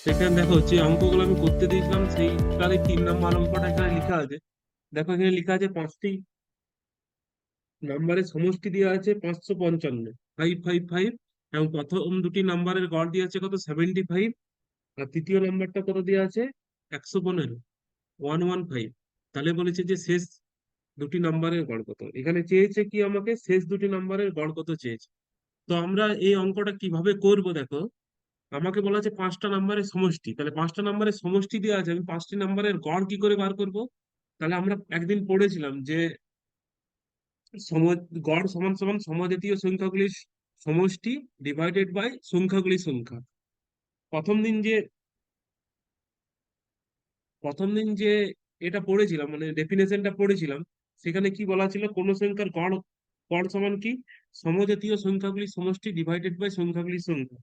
এখানে দেখো যে অঙ্কগুলো আমি করতে দিয়েছিলাম সেইটারই 3 নম্বর অঙ্কটা এখানে লেখা আছে। দেখো এখানে লেখা আছে 5টি নাম্বারের সমষ্টি দেওয়া আছে 555, 555, এবং প্রথম দুটি নাম্বারের গড় দিয়ে আছে কত, 75, আর তৃতীয় নাম্বারটা কত দেওয়া আছে, 115, 115। তাহলে বলেছে যে শেষ দুটি নাম্বারের গড় কত। এখানে চেয়েছে কি আমাকে শেষ দুটি নাম্বারের গড় কত চেয়েছে। তো আমরা এই অঙ্কটা কিভাবে করব দেখো। আমাকে বলা আছে 5টা নাম্বারের সমষ্টি, তাহলে 5টা নাম্বারের সমষ্টি দেওয়া আছে, আমি 5টি নাম্বারের গড় কি করে বার করব। তাহলে আমরা একদিন পড়েছিলাম যে সম গড় সমান সমান সমজাতীয় সংখ্যাগুলির সমষ্টি ডিভাইডেড বাই সংখ্যাগুলি সংখ্যা। প্রথম দিন যে প্রথম দিন যে এটা পড়েছিলাম, মানে ডেফিনেশনটা পড়েছিলাম, সেখানে কি বলা ছিল, কোন সংখ্যার গড় গড় সমান কি, সমজাতীয় সংখ্যাগুলি সমষ্টি ডিভাইডেড বাই সংখ্যাগুলি সংখ্যা।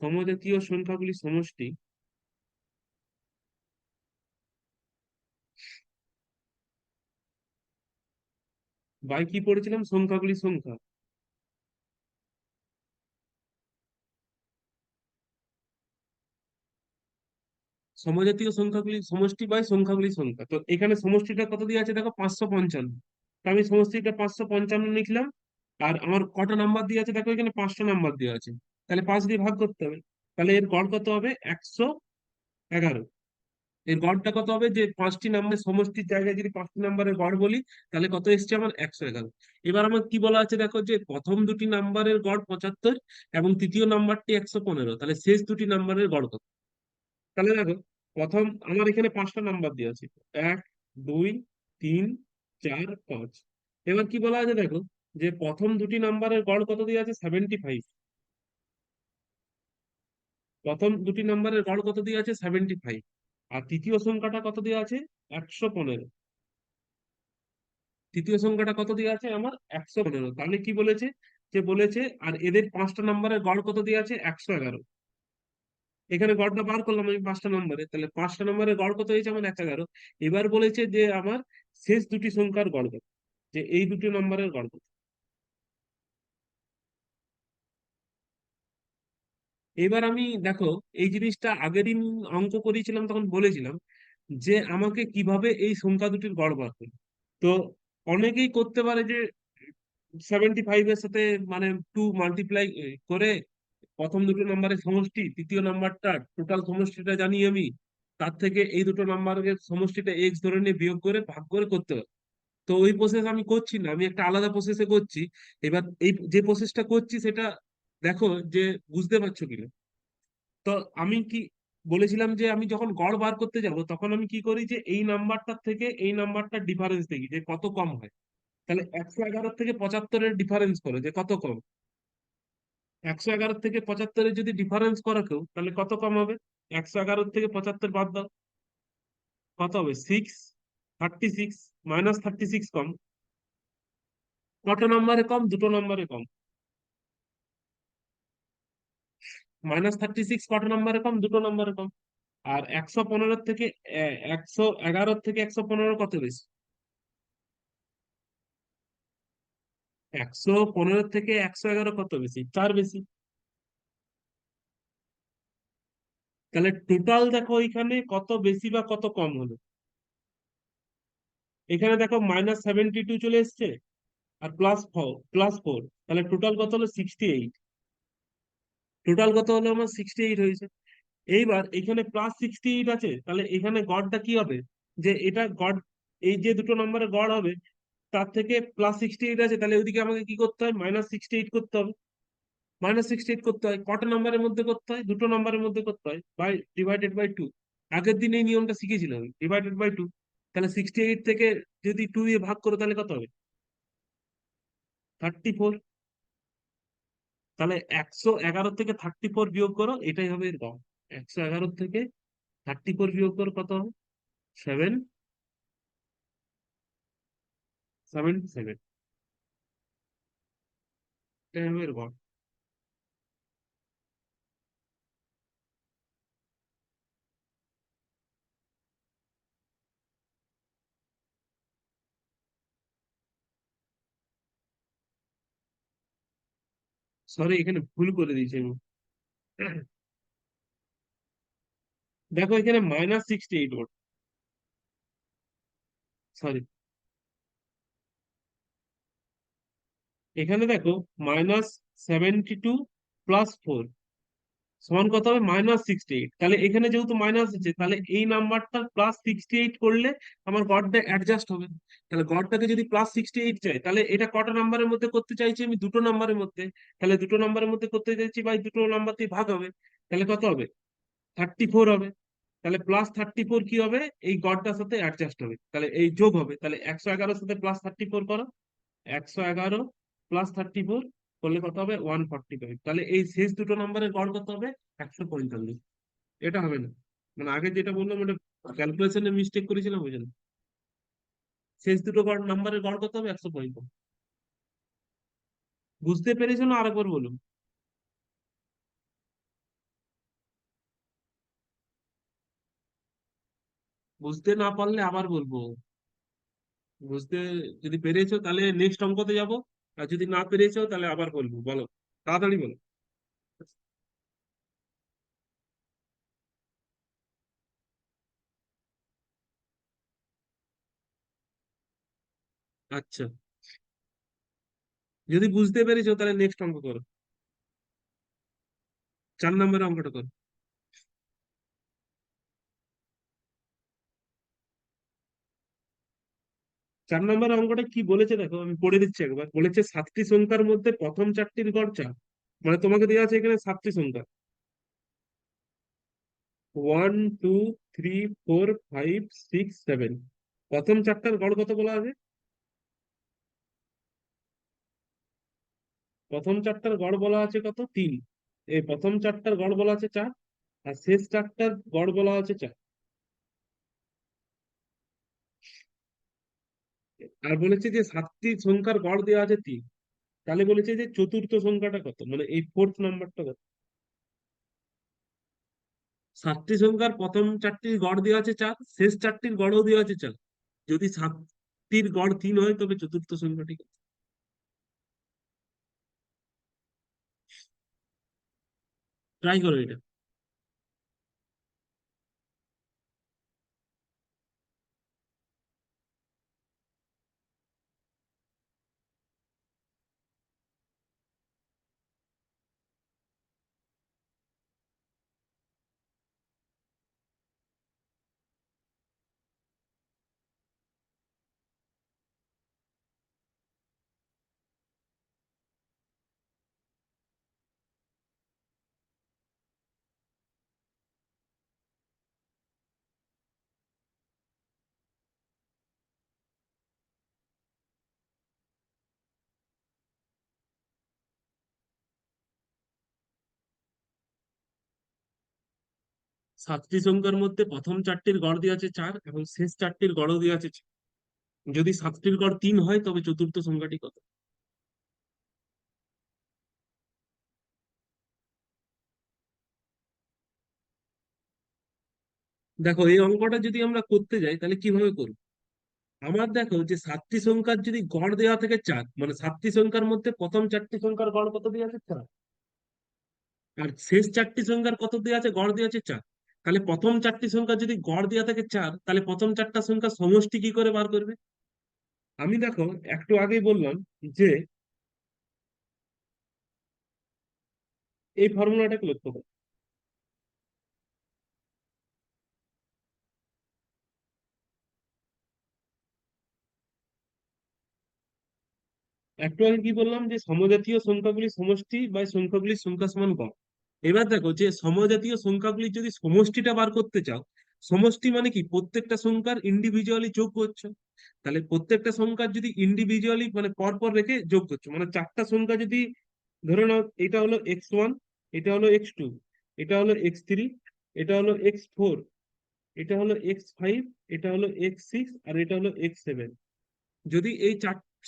সমজাতীয় সংখ্যাগুলি সমষ্টি বাই কি পড়েছিলাম, সংখ্যাগুলি সংখ্যা। সমজাতীয় সংখ্যাগুলি সমষ্টি বাই সংখ্যাগুলি সংখ্যা। তো এখানে সমষ্টিটা কত দিয়ে আছে দেখো, 555। তো আমি সমষ্টিটা 555 লিখলাম। আর আমার কটা নাম্বার দিয়ে আছে দেখো, এখানে 5টা নাম্বার দিয়ে আছে। তাহলে 5 দিয়ে ভাগ করতে হবে। তাহলে এর গড় কত হবে, 111। এর গড়টা কত হবে, যে 5টি নাম্বারের সমষ্টির জায়গায় যদি 5টি নাম্বারের গড় বলি, তাহলে কত এসছে আমার, 111। এবার আমার কি বলা আছে দেখো, যে প্রথম দুটি নাম্বারের গড় 75 এবং তৃতীয় নাম্বারটি 115, তাহলে শেষ দুটি নাম্বারের গড় কত। তাহলে দেখো, প্রথম আমার এখানে 5টা নাম্বার দিয়ে আছে, 1, 2, 3, 4, 5। এবার কি বলা আছে দেখো, যে প্রথম দুটি নাম্বারের গড় কত দিয়ে আছে, 75। প্রথম দুটি নাম্বারের গড় কত দিয়ে আছে, 75। আর তৃতীয় সংখ্যাটা কত দিয়ে আছে, 115। তৃতীয় সংখ্যাটা কত দিয়ে আছে আমার, 115। তাহলে কি বলেছে, যে বলেছে আর এদের 5টা নাম্বারের গড় কত দিয়ে আছে, 111। এখানে গড়টা বার করলাম আমি 5টা নাম্বারে, তাহলে 5টা নাম্বারের গড় কত হয়েছে আমার, 111। এবার বলেছে যে আমার শেষ দুটি সংখ্যার গড় কত, যে এই দুটি নাম্বারের গড় কত। এবার আমি দেখো, এই জিনিসটা আগের দিন অঙ্ক করেছিলাম, তখন বলেছিলাম যে আমাকে কিভাবে এই সংখ্যা দুটির গড় বার করবে। তো অনেকেই করতে পারে যে 75-এর সাথে মানে 2 মাল্টিপ্লাই করে প্রথম দুটো নাম্বারের সমষ্টি, তৃতীয় নাম্বারটা টোটাল সমষ্টিটা জানি আমি, তার থেকে এই দুটো নাম্বারের সমষ্টিটা এক্স ধরে নিয়ে বিয়োগ করে ভাগ করে করতে হবে। তো ওই প্রসেস আমি করছি না, আমি একটা আলাদা প্রসেসে করছি। এবার এই যে প্রসেসটা করছি সেটা দেখো, যে বুঝতে পারছো কিনা। তো আমি কি বলেছিলাম, যে আমি যখন গড় বার করতে যাব তখন আমি কি করি, যে এই নাম্বারটার থেকে এই নাম্বারটার ডিফারেন্স দেখি যে কত কম হয়। তাহলে 111 থেকে 75-এর ডিফারেন্স করো যে কত কম। 111 থেকে 75-এর যদি ডিফারেন্স করো কেউ, তাহলে কত কম হবে। 111 থেকে 75 বাদ দাও, কত হবে, 36। -36 কম। কত নম্বরে কম, দুটো নম্বরে কম। -36 কত নম্বরে কম, দুটো নম্বরে কম। আর 115 থেকে 111 থেকে 115 কত বেশি, 115 থেকে 111 কত বেশি, 4 বেশি। তাহলে টোটাল দেখো এখানে কত বেশি বা কত কম হলো। এখানে দেখো -72 চলে এসছে, আর +4, তাহলে টোটাল কত হলো, 68। টোটাল কত হলো আমার, 68 হয়েছে। এইবার এখানে +68 আছে, তাহলে এখানে গড়টা কি হবে, যে এটা গড়, এই যে দুটো নম্বরের গড় হবে তার থেকে +68 আছে, তাহলে ওইদিকে আমাকে কি করতে হয়, -68 করতে হবে। -68 করতে হয়, কটা নম্বরের মধ্যে করতে হয়, দুটো নম্বরের মধ্যে করতে হয়, ডিভাইডেড বাই 2। আগের দিন এই নিয়মটা শিখেছিলাম, ডিভাইডেড বাই 2। তাহলে 68 থেকে যদি 2 দিয়ে ভাগ করো তাহলে কত হবে, 34। তাহলে 111 থেকে 34 বিয়োগ করো, এটাই হবে এর গড়। 111 থেকে 34 বিয়োগ করো, কত হবে, 777। এটাই হবে এর গড়। সরি, এখানে ভুল করে দিয়েছি আমি। দেখো এখানে -68 ওয়াট। সরি, এখানে দেখো -72 + 4 সমান কত হবে -68। তাহলে এখানে যেহেতু মাইনাস আছে, তাহলে এই নাম্বারটা +68 করলে আমার গড়টা অ্যাডজাস্ট হবে। তাহলে গড়টাকে যদি +68 চাই, তাহলে এটা কটা নাম্বারের মধ্যে করতে চাইছি আমি? দুটো নাম্বারের মধ্যে। তাহলে দুটো নাম্বারের মধ্যে করতে চাইছি, বা দুটো নাম্বার দিয়ে ভাগ হবে। তাহলে কত হবে? 34 হবে। তাহলে +34 কি হবে? এই গড়টার সাথে অ্যাডজাস্ট হবে, তাহলে এই যোগ হবে। তাহলে 111-র সাথে +34 করো। 111 + 34 করলে কত হবে? 145। তাহলে এই শেষ দুটো নম্বরের গড় কত হবে? 145। এটা হবে না, মানে আগে যেটা বললাম ওটা ক্যালকুলেশনে মিস্টেক করেছিলাম, বুঝলেন? শেষ দুটো গড় নাম্বারের গড় কত হবে? 145। বুঝতে পেরেছো না আরেকবার বলুন? বুঝতে না পারলে আবার বলবো। বুঝতে যদি পেরেছো তাহলে নেক্সট অঙ্কতে যাব, আর যদি না পেরেছো তাহলে আবার বলবো। বলো, তাড়াতাড়ি বলো। আচ্ছা, যদি বুঝতে পেরেছো তাহলে নেক্সট অঙ্ক করো। 4 নম্বরের অঙ্কটা করো। 4 নম্বরের অঙ্কটা কি বলেছে দেখো, আমি পড়ে দিচ্ছি একবার। বলেছে 7টি সংখ্যার মধ্যে প্রথম 4টির গড় 4। মানে তোমাকে দেওয়া আছে এখানে 7টি সংখ্যা, 1 2 3 4 5 6 7। প্রথম চারটার গড় কত বলা আছে? প্রথম চারটার গড় বলা আছে কত? 3। এই প্রথম চারটার গড় বলা আছে 4, আর শেষ চারটার গড় বলা আছে 4। আর বলেছে যে 7টি সংখ্যার গড় দেওয়া আছে 3। তাহলে বলেছে যে চতুর্থ সংখ্যাটা কত, মানে এই ফোর্থ নাম্বারটা কত? 7টি সংখ্যার প্রথম চারটির গড় দেওয়া আছে 4, শেষ চারটির গড়ও দেওয়া আছে 4। যদি 7টির গড় 3 হয়, তবে চতুর্থ সংখ্যাটি কত? ট্রাই করো এটা। 7টি সংখ্যার মধ্যে প্রথম চারটির গড় দেওয়া আছে 4 এবং শেষ চারটির গড়ও দেওয়া আছে 4। যদি 7টির গড় 3 হয়, তবে চতুর্থ সংখ্যাটি কত? দেখো এই অঙ্কটা যদি আমরা করতে যাই তাহলে কিভাবে করবো? আমার দেখো যে 7টি সংখ্যার যদি গড় দেওয়া থেকে 4, মানে 7টি সংখ্যার মধ্যে প্রথম 4টি সংখ্যার গড় কত দেওয়া আছে? 4। আর শেষ 4টি সংখ্যার কত দেওয়া আছে? গড় দেওয়া আছে 4। তাহলে প্রথম 4টি সংখ্যা যদি গড় দেওয়া থাকে 4, তাহলে প্রথম 4টা সংখ্যা সমষ্টি কি করে বার করবে? আমি দেখো একটু আগেই বললাম যে এই ফর্মুলাটাকে লক্ষ্য করো। একটু আগে কি বললাম? যে সমজাতীয় সংখ্যাগুলি সমষ্টি বা সংখ্যাগুলির সংখ্যা সমান গড়। এবার দেখো যে সমজাতীয় সংখ্যাগুলির যদি সমষ্টিটা বার করতে চাও, সমষ্টি মানে কি? প্রত্যেকটা সংখ্যার ইন্ডিভিজুয়ালি যোগ করছো। তাহলে প্রত্যেকটা সংখ্যার যদি ইন্ডিভিজুয়ালি মানে পর পর রেখে যোগ করছো, মানে চারটা সংখ্যা যদি ধরে নাও, এটা হলো x1, এটা হলো x2, এটা হলো x3, এটা হলো x4, এটা হলো x5, এটা হলো x6, আর এটা হলো x7। যদি এই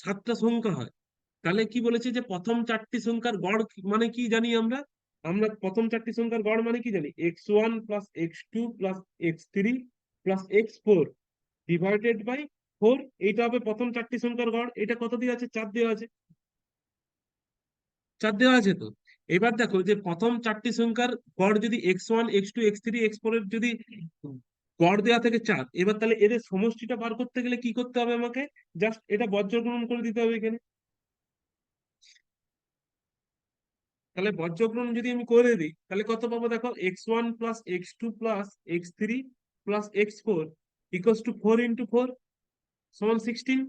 7টা সংখ্যা হয়, তাহলে কি বলেছে? যে প্রথম 4টি সংখ্যার গড় মানে কি জানি আমরা? আমরা প্রথম 4টি সংখ্যার গড় মানে কি জানি? x1 + x2 + x3 + x4 divided by 4। এইটা হবে প্রথম 4টি সংখ্যার গড়। এটা কত দেওয়া আছে? 4 দেওয়া আছে। চার দেওয়া আছে তো। এবার দেখো যে প্রথম চারটি সংখ্যার গড় যদি x1 x2 x3 x4 এর যদি গড় দেওয়া থেকে চার, এবার তাহলে এদের সমষ্টিটা বার করতে গেলে কি করতে হবে আমাকে? জাস্ট এটা বজ্রগ্রহণ করে দিতে হবে এখানে। তাহলে বজ্রগ্রহণ যদি আমি করে দিই তাহলে কত পাবো দেখো, x1 plus x2 plus x3 plus x4 equals to 4 × 4 সমান 16।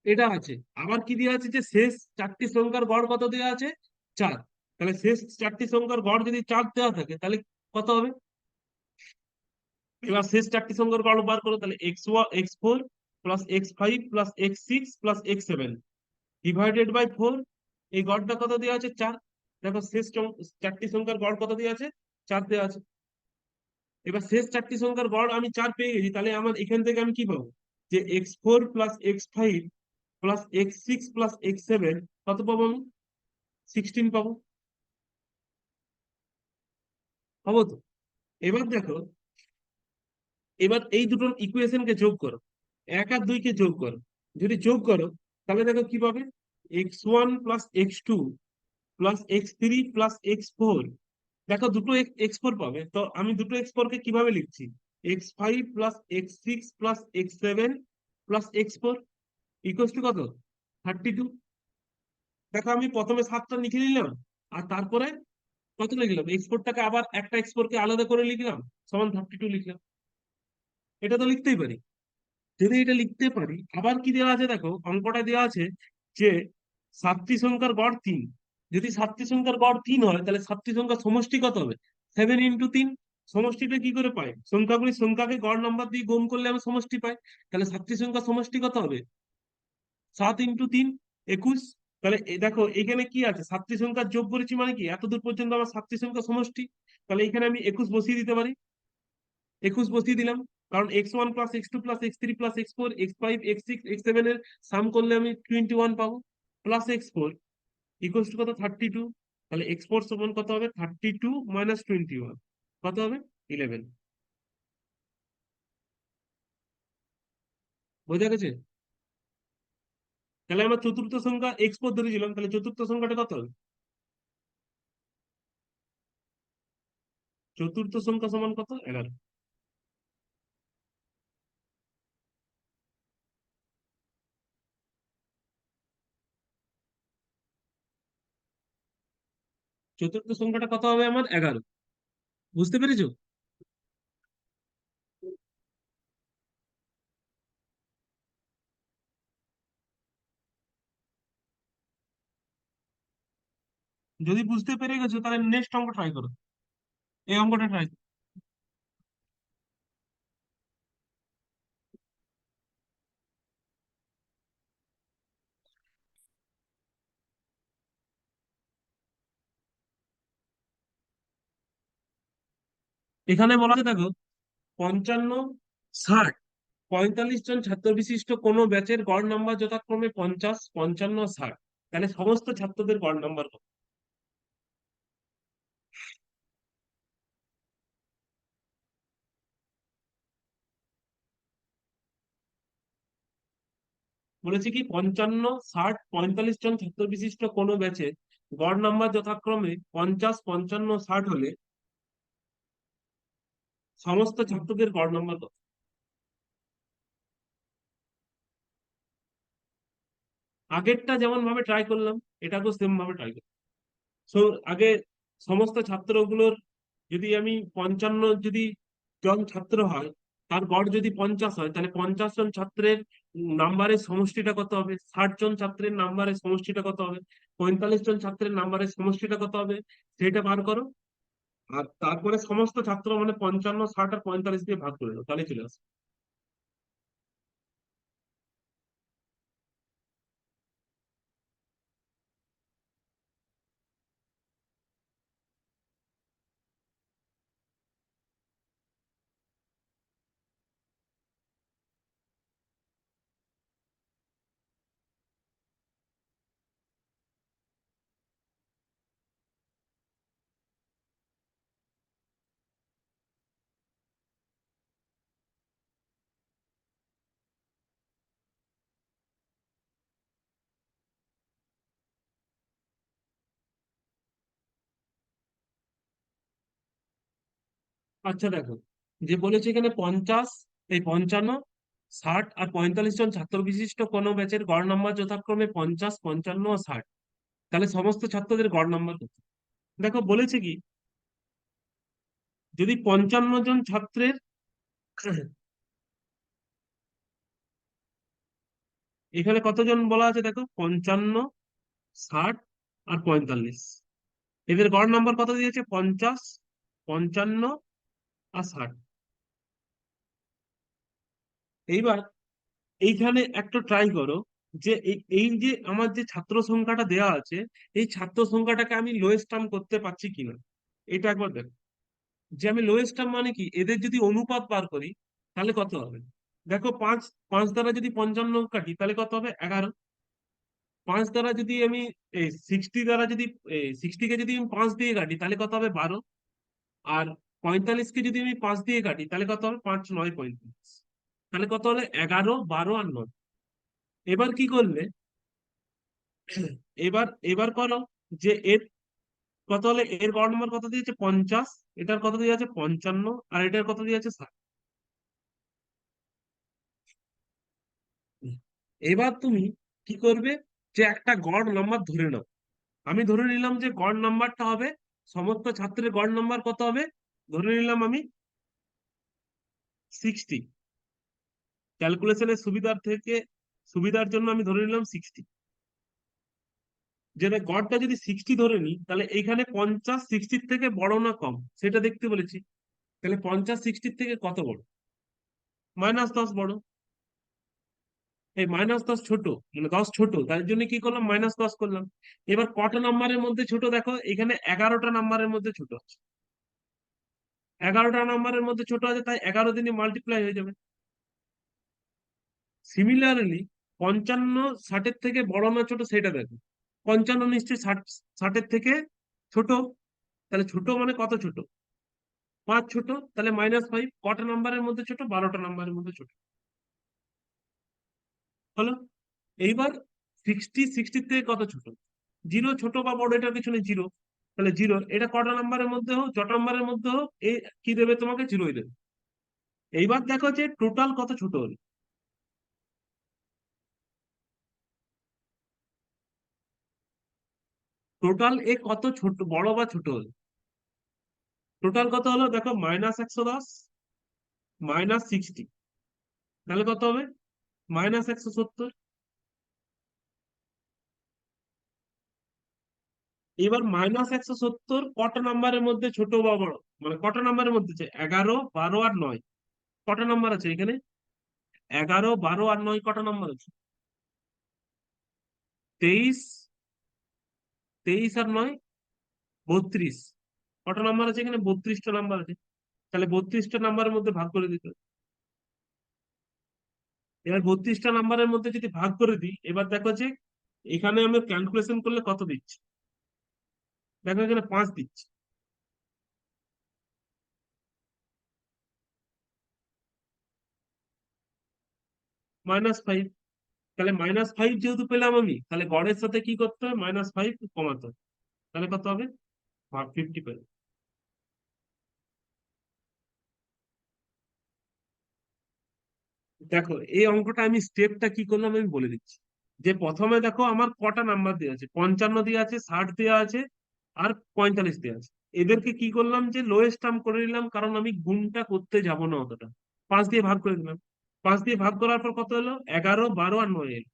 এটা আছে। আবার কি দেওয়া আছে যে শেষ চারটি সংখ্যার গড় কত দেওয়া আছে? চার। তাহলে শেষ চারটি সংখ্যার গড় যদি চার দেওয়া থাকে তাহলে কত হবে? এবার শেষ চারটি সংখ্যার গড় বার করো, তাহলে x4 plus x5 plus x6 plus x7 divided by 4। এই গড়টা কত দেওয়া আছে? চার। দেখো শেষ চারটি সংখ্যার গড় কত দেওয়া আছে? চার দেওয়া আছে। এবার শেষ চারটি সংখ্যার গড় আমি চার পেয়ে গেছি, তাহলে আমার এখান থেকে আমি কি পাবো? যে x4 plus x5 plus x6 plus x7 কত পাবো আমি? 16 পাবো। পাবো তো। এবার দেখো, এবার এই দুটো ইকুয়েশনকে যোগ করো, এক আর দুই কে যোগ করো। যদি যোগ করো তাহলে দেখো কি পাবে? x1 plus x2 plus x3 plus x4। দেখো দুটো x4 পাবে, তো আমি দুটো x4 কে কিভাবে লিখছি? x5 plus x6 plus x7 plus x4 equal to কত? 32। দেখো আমি প্রথমে সাতটা লিখে নিলাম, আর তারপরে কত লিখলাম? x4টাকে আবার একটা x4 কে আলাদা করে লিখলাম, সমান 32 লিখলাম। এটা তো লিখতেই পারি। যদি এটা লিখতে পারি, আবার কি দেওয়া আছে দেখো, অঙ্কটা দেওয়া আছে যে সাতটি সংখ্যার গড় তিন। যদি সাতটি সংখ্যার গড় তিন হয় তাহলে সাতটি সংখ্যার সমষ্টি কত হবে? 7 × 3। সমষ্টিটা কি করে পাই? সংখ্যাকে গড় নাম্বার দিয়ে গুণ করলে আমি সমষ্টি পাই। তাহলে সাতটি সংখ্যার সমষ্টি কত হবে? 7 × 3 21। তাহলে দেখো এখানে কি আছে, সাতটি সংখ্যার যোগ করেছি মানে কি এতদূর পর্যন্ত আমার সাতটি সংখ্যা সমষ্টি। তাহলে এখানে আমি 21 বসিয়ে দিতে পারি। 21 বসিয়ে দিলাম, কারণ x1 plus x2 plus x3 plus x4 x5 x6 x7 এর সাম করলে আমি 21 পাবো, প্লাস x4 ইকুয়ালস টু কত? 32। তাহলে x4 সমান কত হবে? 32 মাইনাস 21 কত হবে? 11। বোঝা গেছে? তাহলে আমরা চতুর্থ সংখ্যা x4 ধরেছিলাম, তাহলে চতুর্থ সংখ্যাটা কত হবে? চতুর্থ সংখ্যা সমান কত? 11। চতুর্থ সংখ্যাটা কত হবে আমার? 11। বুঝতে পেরেছো? যদি বুঝতে পেরে গেছো তাহলে নেক্সট অঙ্ক ট্রাই করো। এই অঙ্কটা ট্রাই। এখানে বলা আছে দেখো, 55, 60, 45 জন ছাত্র বিশিষ্ট কোনো ব্যাচের গড় নাম্বার যথাক্রমে 50, 55, 60। তাহলে সমস্ত ছাত্রদের গড় নাম্বার কত? বলেছি কি 55, 60, 45 জন ছাত্র বিশিষ্ট কোনো ব্যাচের গড় নাম্বার যথাক্রমে 50, 55, 60 হলে সমস্ত ছাত্রদের গড় নাম্বার কত? আগেরটা যেমন ভাবে ট্রাই করলাম, এটাকেও সেম ভাবে ট্রাই করলাম। সো আগে সমস্ত ছাত্রগুলোর, যদি আমি 55 যদি জন ছাত্র হয়, তার গড় যদি 50 হয়, তাহলে 50 জন ছাত্রের নাম্বারের সমষ্টিটা কত হবে? 60 জন ছাত্রের নাম্বারের সমষ্টিটা কত হবে? 45 জন ছাত্রের নাম্বারের সমষ্টিটা কত হবে? সেটা বার করো। আর তারপরে সমস্ত ছাত্র মানে 55, 60 আর 45 দিয়ে ভাগ করে দাও, তাহলে চলে আসবে। আচ্ছা দেখো, যে বলেছে এখানে 50, এই 55, 60 আর 45 জন ছাত্র বিশিষ্ট কোনো ব্যাচের গড় নাম্বার যথাক্রমে 50, 55 ও 60। তাহলে সমস্ত ছাত্রদের গড় নাম্বার কত? দেখো বলেছে কি, যদি 55 জন ছাত্রের এখানে কতজন বলা আছে দেখো, 55, 60 আর 45, এদের গড় নাম্বার কত দিয়েছে? 50, 55 আর 60। এইবার এইখানে একটা ট্রাই করো, যে এই এই যে আমার যে ছাত্র সংখ্যাটা দেওয়া আছে, এই ছাত্র সংখ্যাটাকে আমি লোয়েস্ট টার্ম করতে পারছি কিনা, এটা একবার দেখো। যে আমি লোয়েস্ট টার্ম মানে কি, এদের যদি অনুপাত বার করি তাহলে কত হবে? দেখো, পাঁচ, পাঁচ দ্বারা যদি 55 কাটি তাহলে কত হবে? 11। পাঁচ দ্বারা যদি আমি 60 দ্বারা যদি 60 কে যদি আমি 5 দিয়ে কাটি তাহলে কত হবে? 12। আর 45 কে যদি আমি 5 দিয়ে কাটি তাহলে কত হবে? 5 9 45। তাহলে কত হলে? 11, 12 আর 9। এবার কি করলে, এবার এবার করো, যে এর কত হলে, এর গড় নম্বর কত দিয়েছে? 50, এটার কত দিয়েছে? 55, আর এটার কত দিয়েছে? 60। এবার তুমি কি করবে, যে একটা গড় নাম্বার ধরে নাও। আমি ধরে নিলাম যে গড় নাম্বারটা হবে, সমস্ত ছাত্রের গড় নাম্বার কত হবে? ধরে নিলাম আমি 60। ক্যালকুলেশনের সুবিধার জন্য আমি ধরে নিলাম 60। যেটা গড়টা যদি 60 ধরে নিই, তাহলে এইখানে 50 60 থেকে বড় না কম সেটা দেখতে বলেছি। তাহলে 50 60 থেকে কত বড়? -10 বড়। এই -10 ছোট, মানে 10 ছোট, তার জন্য কি করলাম? -10 করলাম। এবার কটা নাম্বারের মধ্যে ছোট দেখো, এখানে 11টা নাম্বারের মধ্যে ছোট আছে। 11টা নাম্বারের মধ্যে ছোট আছে, তাই 11 দিনে মাল্টিপ্লাই হয়ে যাবে। সিমিলারলি 55 60-এর থেকে বড় না ছোট সেটা দেখো। 55 নিশ্চয়ই 60-এর থেকে ছোট। তাহলে ছোট মানে কত ছোট? 5 ছোট। তাহলে -5 কটা নাম্বারের মধ্যে ছোট? 12টা নাম্বারের মধ্যে ছোট। হলো। এইবার 60 থেকে কত ছোট? 0 ছোট বা বড় এটার পিছনে 0। তাহলে 0 এটা কটা নাম্বারের মধ্যে হোক, যত নাম্বারের মধ্যে হোক, এ কি দেবে তোমাকে? 0ই দেবে। এইবার দেখো যে টোটাল কত ছোট হলো। টোটাল এ কত ছোট, বড় বা ছোট হলো? টোটাল কত হলো দেখো, -110, -60, তাহলে কত হবে? -170। এবার -170 কটা নাম্বারের মধ্যে ছোট বা বড়? মানে কটা নাম্বারের মধ্যে আছে? 11, 12 আর 9। কটা নাম্বার আছে এখানে? 11, 12 আর 9 কটা নাম্বার আছে? 23, 23 আর 9 32। কটা নাম্বার আছে এখানে? 32টা নাম্বার আছে। তাহলে 32টা নাম্বারের মধ্যে ভাগ করে দিতে হবে। এবার 32টা নাম্বারের মধ্যে যদি ভাগ করে দিই, এবার দেখো যে এখানে আমি ক্যালকুলেশন করলে কত দিচ্ছি। দেখো এখানে 5 দিচ্ছি। -5। তাহলে -5 যেহেতু পেলাম আমি, তাহলে গড়ের সাথে কি করতে হবে? -5 কমাতে হবে। তাহলে কত হবে? 50 পেলাম। দেখো এই অঙ্কটা আমি স্টেপটা কি করলাম আমি বলে দিচ্ছি। যে প্রথমে দেখো আমার কটা নাম্বার দেওয়া আছে, 55 দেওয়া আছে, 60 দেওয়া আছে, আর 45 দেওয়া আছে। এদেরকে কি করলাম, যে লোয়েস্ট টার্ম করে নিলাম, কারণ আমি গুণটা করতে যাব না অতটা। 5 দিয়ে ভাগ করে দিলাম। 5 দিয়ে ভাগ করার পর কত হলো? 11, 12 আর 9 এলো।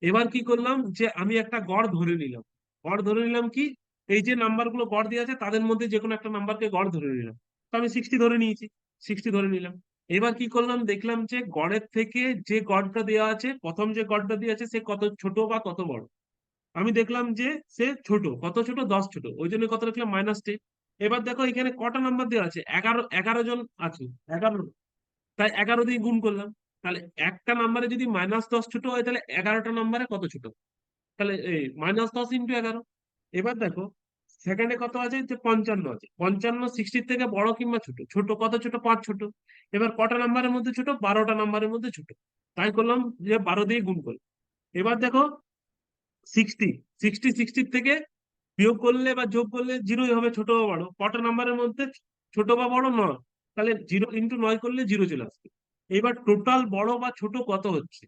এবার কি করলাম, যে আমি একটা গড় ধরে নিলাম। গড় ধরে নিলাম কি, এই যে নাম্বার গুলো গড় দিয়ে আছে তাদের মধ্যে যে কোনো একটা নাম্বারকে গড় ধরে নিলাম। তো আমি 60 ধরে নিয়েছি। 60 ধরে নিলাম। এবার কি করলাম, দেখলাম যে গড়ের থেকে যে গড়টা দেওয়া আছে, প্রথম যে গড়টা দেওয়া আছে সে কত ছোট বা কত বড়। আমি দেখলাম যে সে ছোট। কত ছোট? 10 ছোট, ওই জন্য কত লিখলাম? -10। এবার দেখো এখানে কটা নাম্বার দেওয়া আছে? 11, 11 জন আছে। 11, তাই 11 দিয়ে গুণ করলাম। তাহলে একটা নাম্বারে যদি -10 ছোট হয়, তাহলে 11টা নাম্বারে কত ছোট? তাহলে এই -10 × 11। এবার দেখো সেকেন্ডে কত আছে, যে 55 আছে। 55 60 থেকে বড় কিংবা ছোট? ছোট। কত ছোট? 5 ছোট। এবার কটা নাম্বারের মধ্যে ছোট? 12টা নাম্বারের মধ্যে ছোট। তাই করলাম, যে 12 দিয়ে গুণ করলাম। এবার দেখো 60, 60 থেকে বিয়োগ করলে বা যোগ করলে 0ই হবে, ছোট বা বড়? কটা নাম্বারের মধ্যে ছোট বা বড়? নয়। তাহলে 0 × 9 করলে 0 চলে আসবে। এবার টোটাল বড় বা ছোট কত হচ্ছে,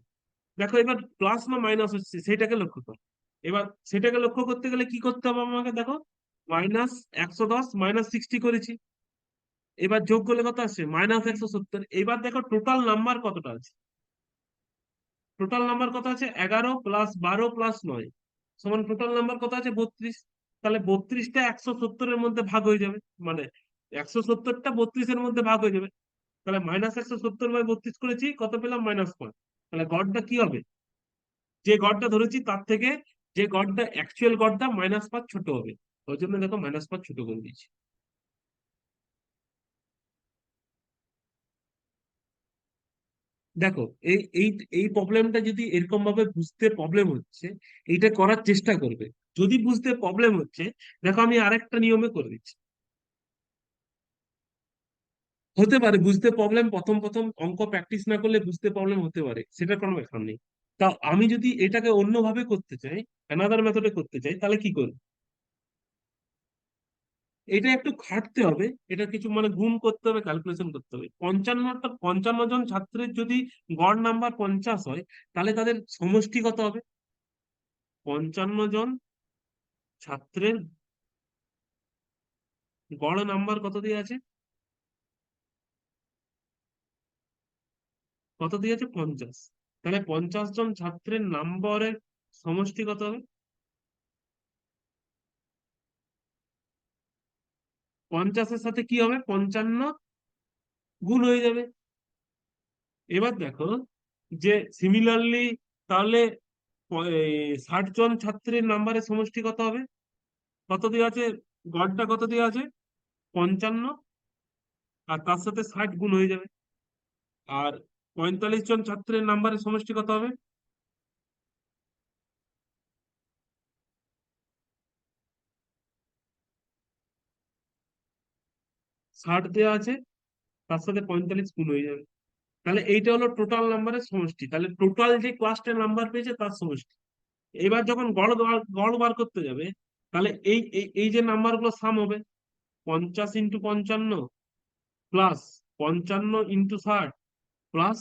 দেখো এবার প্লাস না মাইনাস হচ্ছে সেটাকে লক্ষ্য করো। এবার সেটাকে লক্ষ্য করতে গেলে কি করতে হবে আমাকে, দেখো -110 -60 করেছি, এবার যোগ করলে কত আসছে -170। এবার দেখো টোটাল নাম্বার কতটা আছে, টোটাল নাম্বার কত আছে 11 + 12 + 9 সমান টোটাল নাম্বার কত আছে 32। তাহলে 32টা 170-এর মধ্যে ভাগ হয়ে যাবে, মানে 170টা 32-এর মধ্যে ভাগ হয়ে যাবে। তাহলে -170/32 করেছি, কত পেলাম -5। তাহলে গড়টা কি হবে, যে গড়টা ধরেছি তার থেকে যে গড়টা অ্যাকচুয়াল গড়টা -5 ছোট হবে। ওই জন্য দেখো -5 ছোট করে দিয়েছি। দেখো এই এই এই প্রবলেমটা যদি এরকম ভাবে বুঝতে প্রবলেম হচ্ছে, এইটা করার চেষ্টা করবে। যদি বুঝতে প্রবলেম হচ্ছে, দেখো আমি আরেকটা নিয়মে করে দিচ্ছি। হতে পারে বুঝতে প্রবলেম, প্রথম প্রথম অঙ্ক প্র্যাকটিস না করলে বুঝতে প্রবলেম হতে পারে, সেটা কোনো ব্যাপার নেই। তা আমি যদি এটাকে অন্যভাবে করতে চাই, অ্যানাদার মেথডে করতে চাই, তাহলে কি করব, এটা একটু খাটতে হবে, এটা কিছু মানে গুণ করতে হবে, ক্যালকুলেশন করতে হবে। 55 জন ছাত্রের যদি গড় নাম্বার 50 হয়, তাহলে তাদের সমষ্টি কত হবে, 55 জন ছাত্রের গড় নাম্বার কত দিয়ে আছে, কত দিয়ে আছে 50। তাহলে 50 জন ছাত্রের নম্বরের সমষ্টি কত হবে, 50-এর সাথে কি হবে 55 গুণ হয়ে যাবে। এবার দেখো যে সিমিলারলি, তাহলে 60 জন ছাত্রের নাম্বারের সমষ্টি কত হবে, কত দিয়ে আছে, গড়টা কত দিয়ে আছে 55, আর তার সাথে 60 গুণ হয়ে যাবে। আর 45 জন ছাত্রের নাম্বারের সমষ্টি কত হবে, 60 দেওয়া আছে, তার সাথে 45 গুণ হয়ে যাবে। তাহলে এইটা হলো টোটাল নাম্বারের সমষ্টি, তাহলে টোটাল যে ক্লাসটা নাম্বার পেয়েছে তার সমষ্টি। এবার যখন গড় বার করতে যাবে, তাহলে এই এই এই যে নাম্বারগুলো সাম হবে, 50 × 55 প্লাস 55 × 60 প্লাস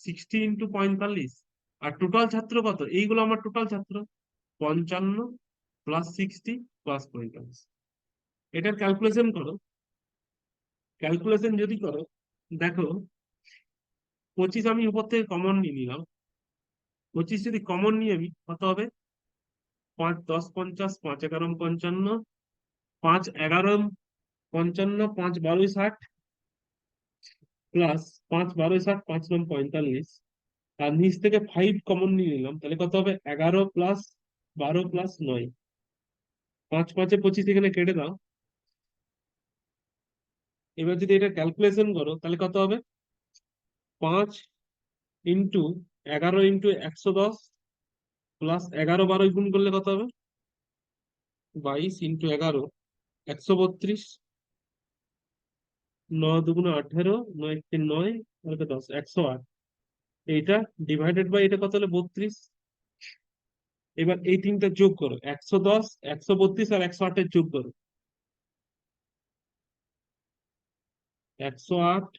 60 × 45। আর টোটাল ছাত্র কত, এইগুলো আমার টোটাল ছাত্র, 55 + 60 + 45। এটার ক্যালকুলেশন করো, ক্যালকুলেশন যদি করো, দেখো 25 আমি উপর থেকে কমন নিয়ে নিলাম, 25 যদি কমন নিয়ে আমি কত হবে, 5×10 = 50, 5×11 = 55, 5×11 = 55, 5×12 = 60 প্লাস 5×12 = 60, 5×9 = 45। আর নিচ থেকে 5 কমন নিয়ে নিলাম, তাহলে কত হবে 11 + 12 + 9, 5×5 = 25, এখানে কেটে দাও। এবার যদি এটা ক্যালকুলেশন করো, তাহলে কত হবে, 5 × 11 × 110 প্লাস 11 12 গুণ করলে কত হবে, 22 × 11 132, 9 2 = 18, 9 1 9, 10, 108। এইটা ডিভাইডেড বাই এটা কত হলো 32। এবার এই তিনটা যোগ করো, 110 132 আর 108-এর যোগ করো, 108।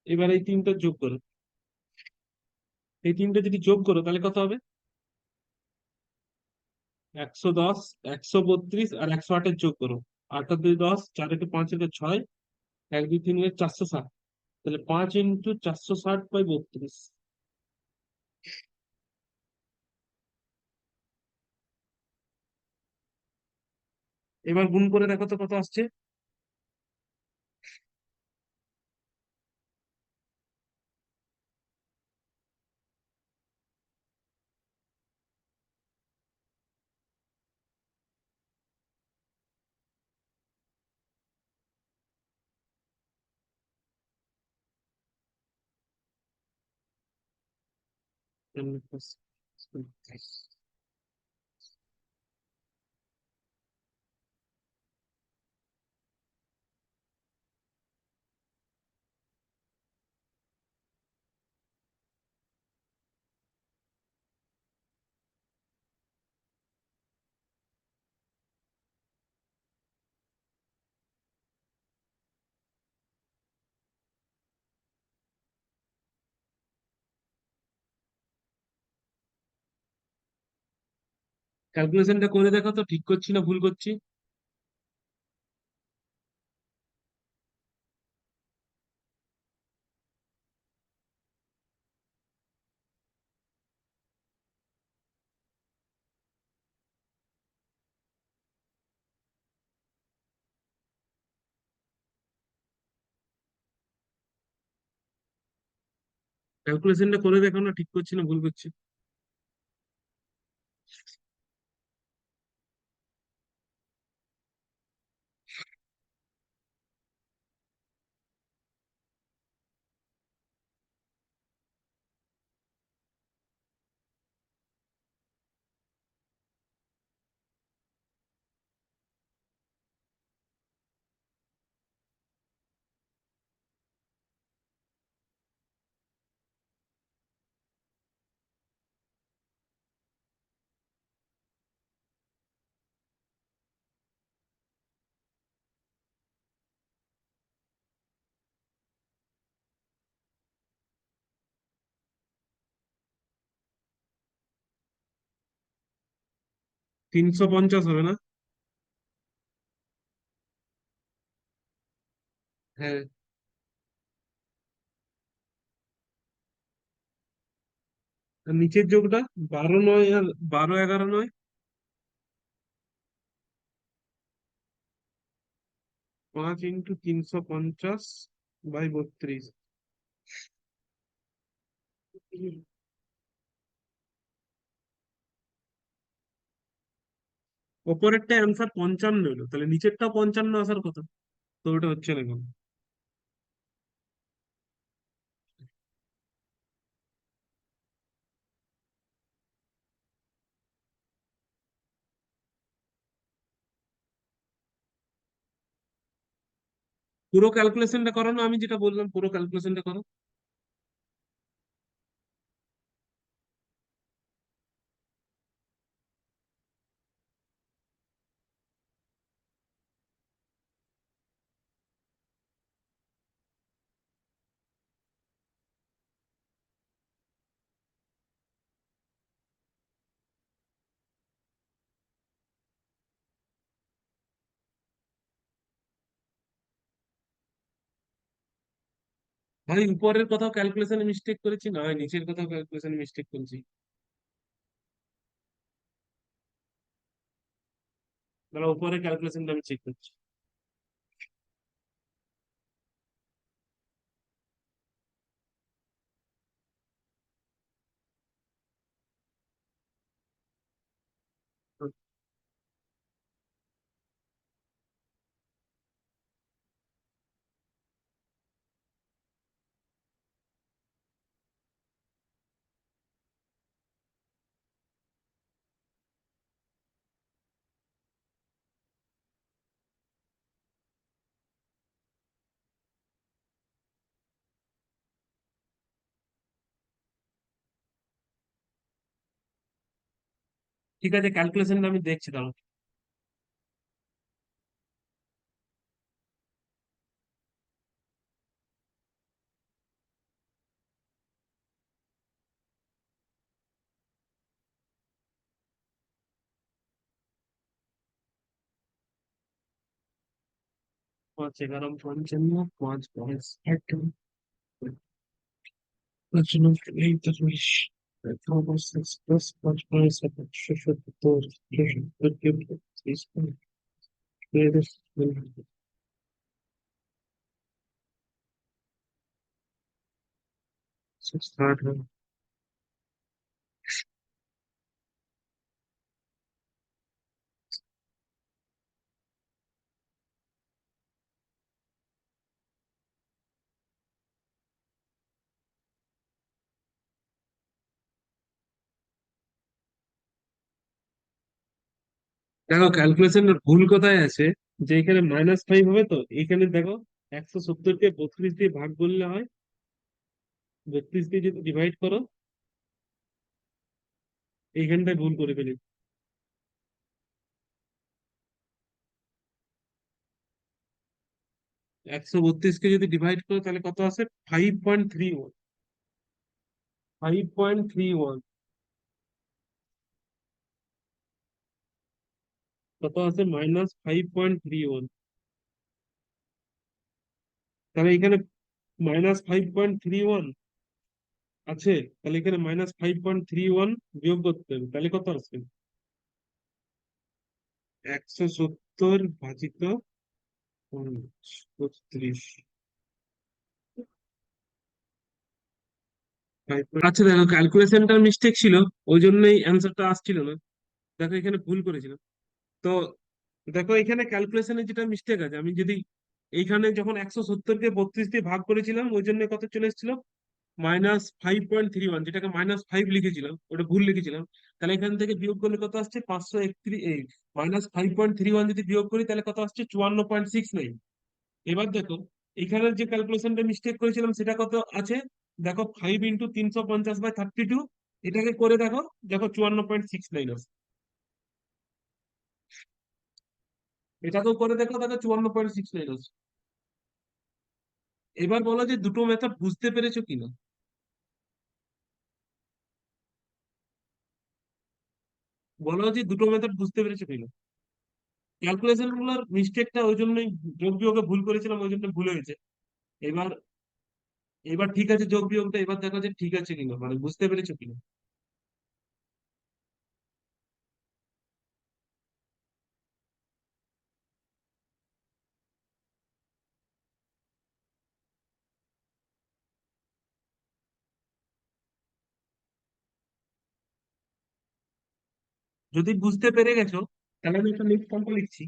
এবার এই তিনটা যোগ করো, এই তিনটা যদি যোগ করো তাহলে কত হবে, 110 132 আর 108-এর যোগ করো, 8 আর 2 10, 4 × 5 = 6, 1 2 3 460। তাহলে 5 × 460/32। এবার গুণ করে দেখো তো কত আসছে, ক্যালকুলেশনটা করে দেখো তো ঠিক করছি না ভুল করছি। ক্যালকুলেশনটা করে দেখো না ঠিক করছি না ভুল করছি। 350 হবে না? হ্যাঁ। আর নিচের যোগটা 12 নয় আর 12 11 নয়। 5 × 350/32। ওপরেরটা অ্যান্সার 55 এলো, তাহলে নিচেরটা 55 আসার কথা। তো ওটা হচ্ছে না কেন? পুরো ক্যালকুলেশনটা করো না, আমি যেটা বললাম পুরো ক্যালকুলেশনটা করো। ভাই উপরের কোথাও ক্যালকুলেশনে মিস্টেক করেছি না, হয় নিচের কোথাও ক্যালকুলেশনে মিস্টেক করেছি। তাহলে উপরের ক্যালকুলেশনটা আমি চেক করছি। ঠিক আছে, ক্যালকুলেশনটা আমি দেখছি তাহলে। পাঁচ এগারো পঞ্চান্ন, 5 × 5 ষাট, 5 × 9 = 23, 4 × 6 + 5 × 7 = 77, 360, 60। দেখো ক্যালকুলেশনের ভুল কোথায় আছে, যে এখানে -5 হবে, তো এখানে দেখো 170-কে 32 দিয়ে ভাগ করলে হয়, 32 দিয়ে যদি ডিভাইড করো, এইখানটায় ভুল করে ফেলি। 132-কে যদি ডিভাইড করো তাহলে কত আসে? 5.31। 5.31। কত আছে? -5.31। তাহলে এখানে -5.31 আছে। তাহলে এখানে -5.31 বিয়োগ করতে হবে, তাহলে কত আসবে? 170 ভাজিত 32। আচ্ছা দেখো, ক্যালকুলেশনটা মিস্টেক ছিল, ওই জন্যই অ্যান্সারটা আসছিল না। দেখো এখানে ভুল করেছিলাম। তো দেখো এখানে ক্যালকুলেশনে যেটা মিস্টেক আছে, আমি যদি এইখানে যখন 170-কে 32 দিয়ে ভাগ করেছিলাম, ওই জন্য কত চলে এসেছিল? -5.31, যেটাকে -5 লিখেছিলাম, ওটা ভুল লিখেছিলাম। তাহলে এখান থেকে বিয়োগ করলে কত আসছে? 531। -5.31 যদি বিয়োগ করি তাহলে কত আসছে? 54.69। এবার দেখো এখানের যে ক্যালকুলেশনটা মিস্টেক করেছিলাম সেটা কত আছে? দেখো 5 × 350/32, এটাকে করে দেখো, দেখো 54.69 আছে। এটাকেও করে দেখো, দেখো 54.69 আছে। এবার বলো যে দুটো মেথড বুঝতে পেরেছো কিনা। বলো যে দুটো মেথড বুঝতে পেরেছো কিনা। ক্যালকুলেশন গুলোর মিস্টেকটা ওই জন্যই, যোগ বিয়োগে ভুল করেছিলাম ওই জন্য ভুল হয়েছে। এবার এবার ঠিক আছে, যোগ বিয়োগটা এবার দেখো যে ঠিক আছে কিনা, মানে বুঝতে পেরেছো কিনা। যদি বুঝতে পেরে গেছো তাহলে আমি একটা নেক্সট অঙ্ক লিখছি।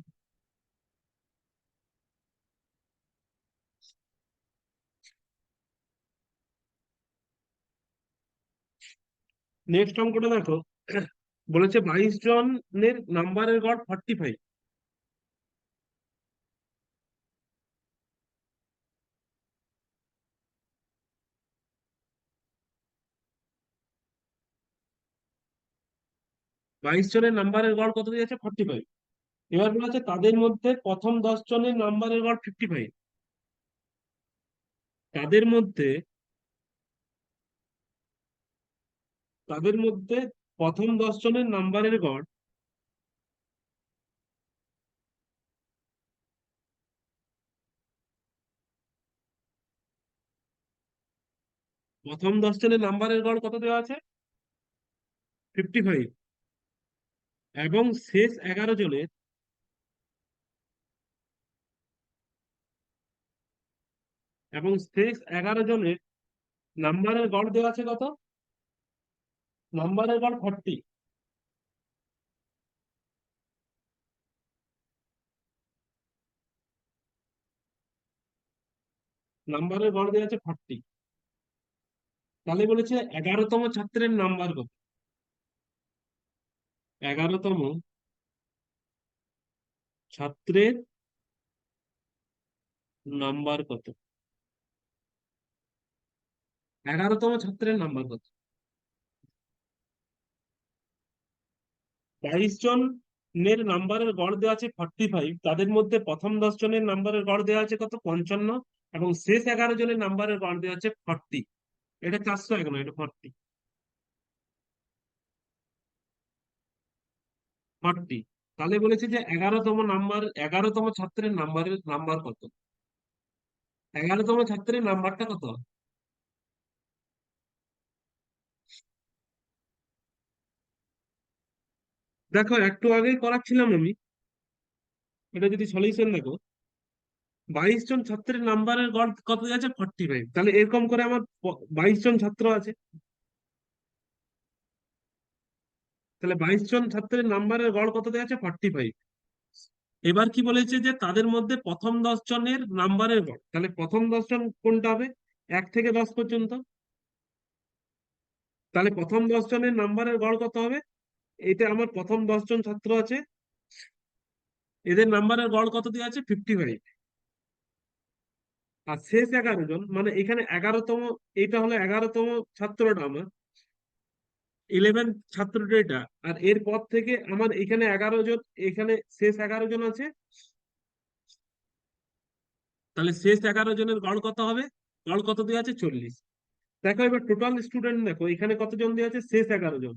নেক্সট অঙ্কটা দেখো, বলেছে 22 জনের নাম্বারের গড় 45। 22 জনের নাম্বারের গড় কত দিয়েছে? 45। এবার বলেছে তাদের মধ্যে প্রথম 10 জনের নাম্বারের গড় 55। তাদের মধ্যে তাদের মধ্যে প্রথম 10 জনের নাম্বারের গড়, প্রথম 10 জনের নাম্বারের গড় কত দেওয়া আছে? 55। এবং শেষ 11 জনের, শেষ 11 জনের নাম্বারের গড় দেওয়া আছে কত? নাম্বারের গড় 40। নাম্বারের গড় দেওয়া আছে 40। তাহলে বলেছে 11তম ছাত্রের নাম্বার কত? 11তম ছাত্রের নাম্বার কত? 11তম ছাত্রের নাম্বার কত? 22 জনের নাম্বারের গড় দেওয়া আছে 45, তাদের মধ্যে প্রথম 10 জনের নাম্বারের গড় দেওয়া আছে কত? 55। এবং শেষ 11 জনের নাম্বারের গড় দেওয়া আছে 40। এটা 401 নয়, এটা 40। তাহলে বলেছে যে 11তম ছাত্রের নাম্বার কত? 11তম ছাত্রের নাম্বারটা কত? দেখো একটু আগেই করাচ্ছিলাম আমি, এটা যদি সলিউশন দেখো, 22 জন ছাত্রের নাম্বারের গড় কত আছে? 45। তাহলে এরকম করে আমার 22 জন ছাত্র আছে। তাহলে 22 জন ছাত্রের নাম্বারের গড় কত দেওয়া আছে? 45। এবার কি বলেছে যে তাদের মধ্যে প্রথম 10 জনের নাম্বারের গড়, তাহলে প্রথম 10 জন কোনটা হবে? 1 থেকে 10 পর্যন্ত। তাহলে প্রথম 10 জনের নাম্বারের গড় কত হবে? এটা আমার প্রথম 10 জন ছাত্র আছে, এদের নাম্বারের গড় কত দেওয়া আছে? 55। আর শেষ 11 জন, মানে এখানে 11তম, এটা হলো 11তম ছাত্রটা আমার, 11 ছাত্রটা এটা। আর এর পর থেকে আমার এখানে 11 জন, এখানে শেষ 11 জন আছে। তাহলে শেষ 11 জনের গড় কত হবে? গড় কত দেওয়া আছে? 40। দেখো এবার টোটাল স্টুডেন্ট দেখো, এখানে কতজন দেওয়া আছে? শেষ 11 জন।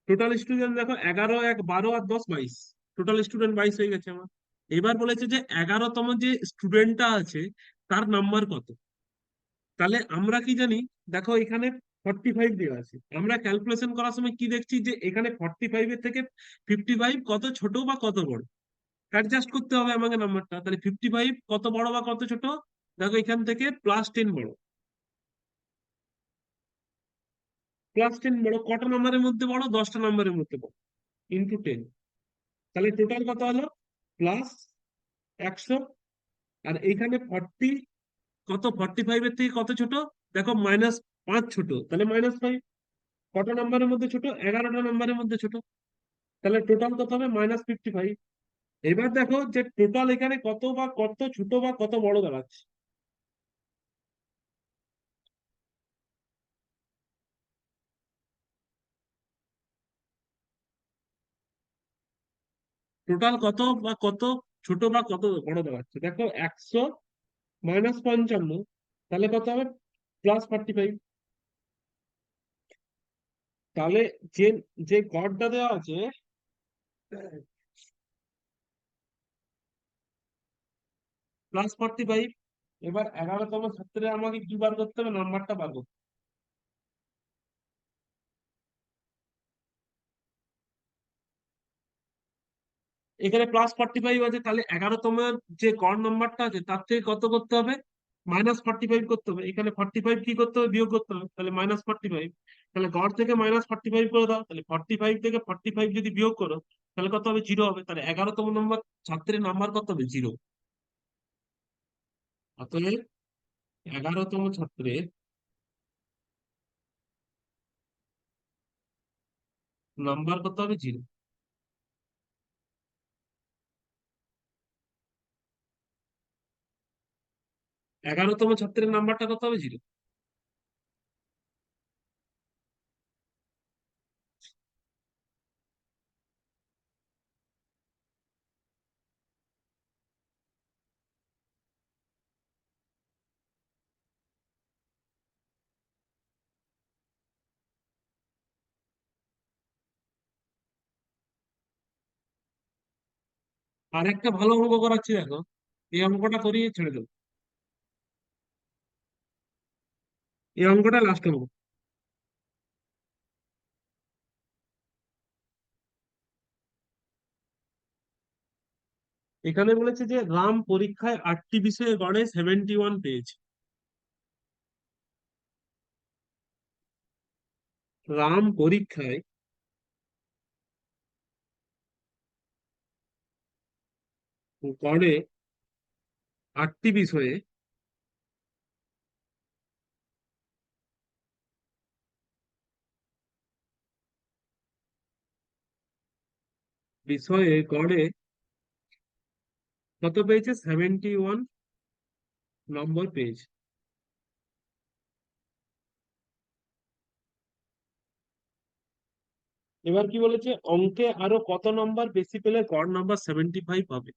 টোটাল স্টুডেন্ট দেখো, 11, 1, 12 আর 10, 22। টোটাল স্টুডেন্ট 22 হয়ে গেছে আমার। এবার বলেছে যে 11তম যে স্টুডেন্টটা আছে তার নাম্বার কত। তাহলে আমরা কি জানি, দেখো এখানে 45 দেওয়া আছে, আমরা ক্যালকুলেশন করার সময় কি দেখছি যে এখানে 45 এর থেকে 55 কত ছোট বা কত বড়, অ্যাডজাস্ট করতে হবে আমাকে নাম্বারটা। তাহলে 55 কত বড় বা কত ছোট, দেখো এখান থেকে +10 বড়। +10 বড় কটা নাম্বারের মধ্যে বড়, 10টা নাম্বারের মধ্যে বড়, ×10। তাহলে টোটাল কত হলো, +100। আর এইখানে 40 কত, 45 এর থেকে কত ছোট, দেখো -5 ছোট, তাহলে -5। কটা নাম্বারের মধ্যে ছোট, 11টা নাম্বারের মধ্যে ছোট। তাহলে টোটাল কত হবে, -55। এবার দেখো যে টোটাল এখানে কত বা কত ছোট বা কত বড় দাঁড়াচ্ছে। টোটাল কত বা কত ছোট বা কত বড় দাঁড়াচ্ছে, দেখো 100 -55, তাহলে কত হবে, +45। তাহলে যে যে গড়টা দেওয়া আছে +45। এবার 11তম ছাত্রে আমাকে কি বার করতে হবে, নাম্বারটা বার করতে হবে। এখানে +45 আছে, তাহলে 11তম যে গড় নাম্বারটা আছে তার থেকে কত করতে হবে, -45 করতে হবে। এখানে 45 কি করতে হবে, বিয়োগ করতে হবে, তাহলে -45। তাহলে গড় থেকে -45 করে দাও, তাহলে 45 থেকে 45 যদি বিয়োগ করো তাহলে কত হবে, 0 হবে। তাহলে 11তম নম্বর ছাত্রের নাম্বার কত হবে, 0। অতএব 11তম ছাত্রের নাম্বার কত হবে, 0। 11তম ছাত্রের নাম্বারটা কত হবে, 0। আর একটা ভালো অঙ্ক করাচ্ছি দেখো, এই অঙ্কটা করিয়ে ছেড়ে দেবো। এই অঙ্কটা লাস্ট অঙ্ক। এখানে বলেছে যে রাম পরীক্ষায় 8টি বিষয়ে গড়ে 71 পেয়েছে। রাম পরীক্ষায় গড়ে 8টি বিষয়ে গড়ে কত পেয়েছে, 71 নম্বর পেয়েছে। এবার কি বলেছে, অঙ্কে আরো কত নম্বর বেশি পেলে গড় নাম্বার 75 হবে।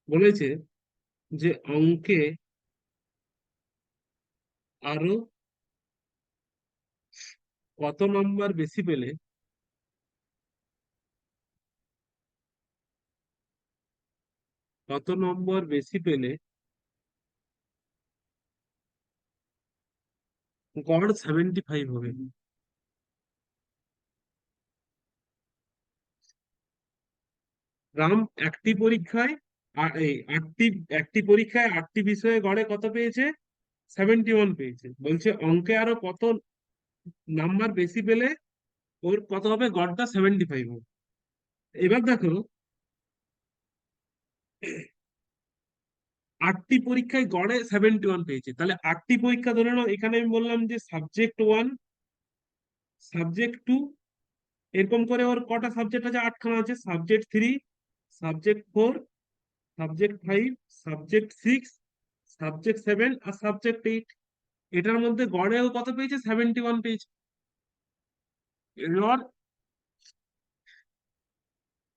বলেছে যে অঙ্কে আরো কত নম্বর বেশি পেলে, কত নম্বর বেশি পেলে গড় 75 হবে। রাম একটি পরীক্ষায় এই একটি পরীক্ষায় 8টি বিষয়ে গড়ে কত পেয়েছে, 71 পেয়েছে। বলছে অঙ্কে আরো কত নাম্বার বেশি পেলে ওর কত হবে, গড়টা 75 হবে। এবার দেখো 8টি পরীক্ষায় গড়ে 71 পেয়েছে, তাহলে 8টি পরীক্ষা ধরে নাও। এখানে আমি বললাম যে সাবজেক্ট 1, সাবজেক্ট 2, এরকম করে ওর কটা সাবজেক্ট আছে, 8খানা আছে। Subject 3, subject 4, subject 5, subject 6, subject 7 আর সাবজেক্ট 8। এটার মধ্যে গড়েও কত পেয়েছে, 71 পেয়েছে। এবার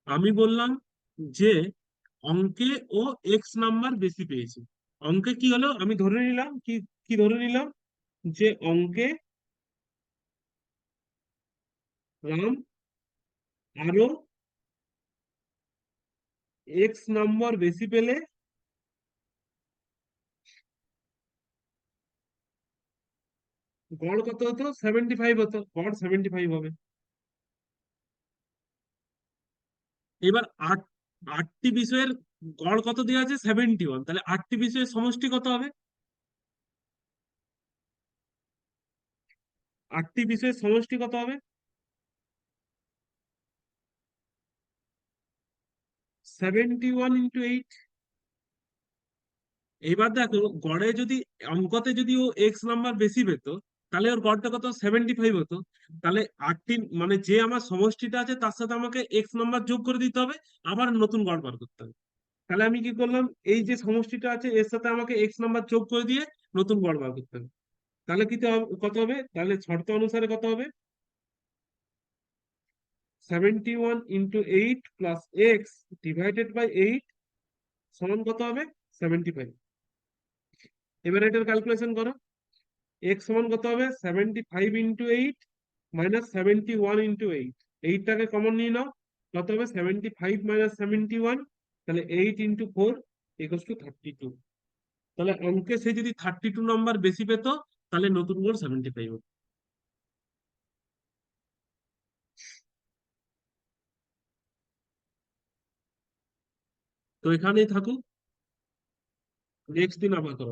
আমি বললাম যে অঙ্কে ও এক্স নাম্বার বেশি পেয়েছে। অঙ্কে কি হলো, আমি ধরে নিলাম কি, কি ধরে নিলাম, যে অঙ্কে রাম আরো এক্স নম্বর বেশি পেলে গড় কত হতো? 75 হতো, গড় 75 হবে। এবার আটটি বিষয়ের গড় কত দেওয়া আছে? 71। তাহলে আটটি বিষয়ের সমষ্টি কত হবে? আটটি বিষয়ের সমষ্টি কত হবে? 71 × 8। এবার দেখো, গড়ে যদি অঙ্কতে যদি ও এক্স নাম্বার বেশি পেতো, তাহলে ওর গড়টা কত? 75 হতো। তাহলে আটটি মানে যে আমার সমষ্টিটা আছে তার সাথে আমাকে এক্স নাম্বার যোগ করে দিতে হবে, আবার নতুন গড় বার করতে হবে। তাহলে আমি কি করলাম, এই যে সমষ্টিটা আছে এর সাথে আমাকে এক্স নাম্বার যোগ করে দিয়ে নতুন গড় বার করতে হবে। তাহলে কি কত হবে? তাহলে শর্ত অনুসারে কত হবে? 71 × 8 প্লাস এক্স ডিভাইডেড বাই 8 সমান কত হবে? 75। এবার এটার ক্যালকুলেশন করো। এক্স সমান কত হবে? 75 × 8 মাইনাস 71 × 8। এইটটাকে কমন নিয়ে নাও, কত হবে? 75 মাইনাস 71। তাহলে 8 × 4 = 32। তাহলে অঙ্কে সে যদি 32 নাম্বার বেশি পেতো, তাহলে নতুন গড় 75 হতো। তো এখানেই থাকুক, নেক্সট দিন আবার করো।